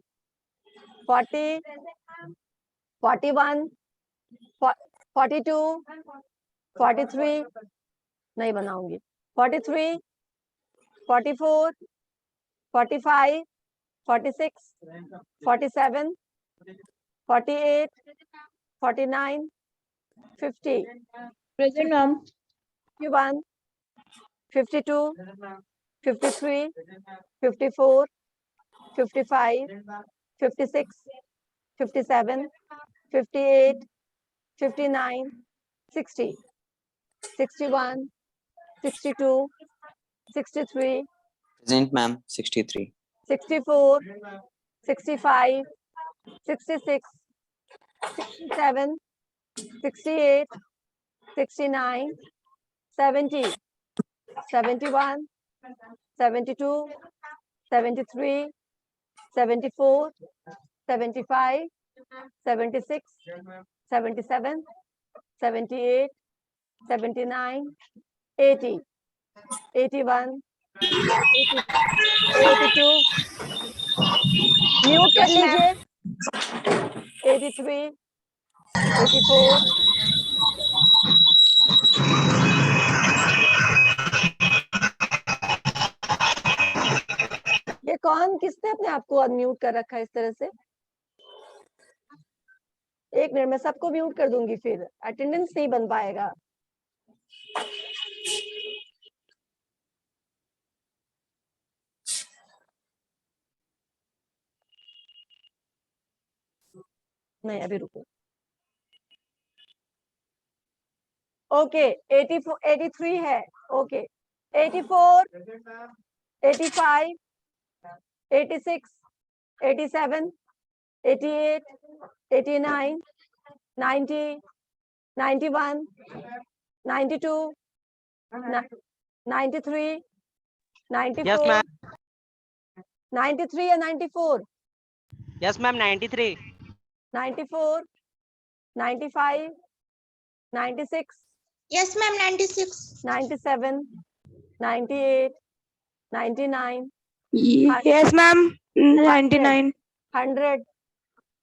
40, 41, 42, 43, नहीं बनाऊंगी। 43, 44, 45, 46, 47, 48, 49, 50, Present, ma'am. 51, 52, 53, 54, 55, 56, 57, 58, 59, 60, 61, 62, 63, Present, ma'am. 63. 64, 65, 66, 67, 68, 69, 70, 71, 72, 73, 74, 75, 76, 77, 78, 79, 80, 81, 82, mute कर लीजिए, 83, 84, ये कौन, किसने अपने आप को अनम्यूट कर रखा है इस तरह से? एक मिनट, मैं सबको म्यूट कर दूंगी, फिर अटेंडेंस नहीं बन पाएगा। नहीं, अभी रुको। ओके, 84, 83 है, ओके, 84, 85, 86, 87, 88, 89, 90, 91, 92, 93, 94, 93 या 94, Yes, ma'am. 93. 94, 95, 96, Yes, ma'am, 96. 97, 98, 99, Yes, ma'am, 99. 100,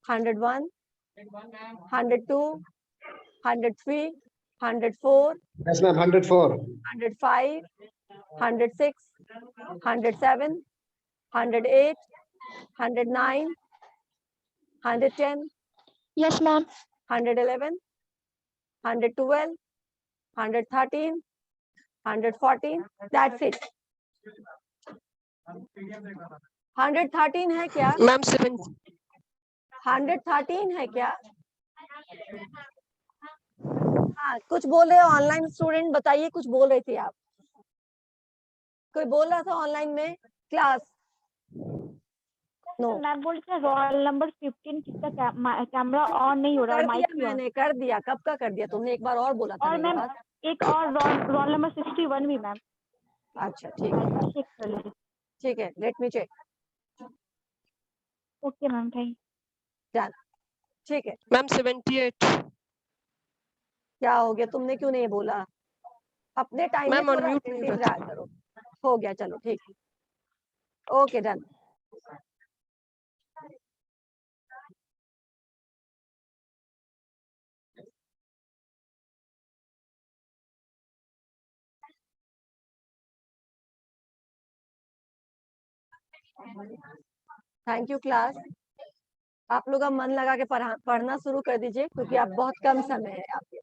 101, 102, 103, 104, Yes, ma'am, 104. 105, 106, 107, 108, 109, 110, Yes, ma'am. 111, 112, 113, 114, that's it. 113 है क्या? Ma'am, 7. 113 है क्या? हाँ, कुछ बोल रहे हो ऑनलाइन स्टूडेंट, बताइए, कुछ बोल रहे थे आप, कोई बोल रहा था ऑनलाइन में क्लास? नो, मैम बोल रहे रोल नंबर 15 किसका कैमरा ऑन नहीं हो रहा कर है, माइक दिया भी ऑन। मैंने, कर दिया, कब का कर दिया तुमने? एक बार और बोला था और मेरे मैम पास। एक और रोल नंबर 61 भी मैम। अच्छा, ठीक है, चेक कर लीजिए। ठीक है, let me check. Okay ma'am, thank. Done, ठीक है। Ma'am, 78. क्या हो गया, तुमने क्यों नहीं बोला? अपने टाइम में Ma'am, on थोड़ा mute नहीं attentive था। रहा करो। हो गया, चलो ठीक है, okay, done. Thank you class. आप लोग अब मन लगा के पढ़ना शुरू कर दीजिए, क्योंकि आप बहुत कम समय है आपके।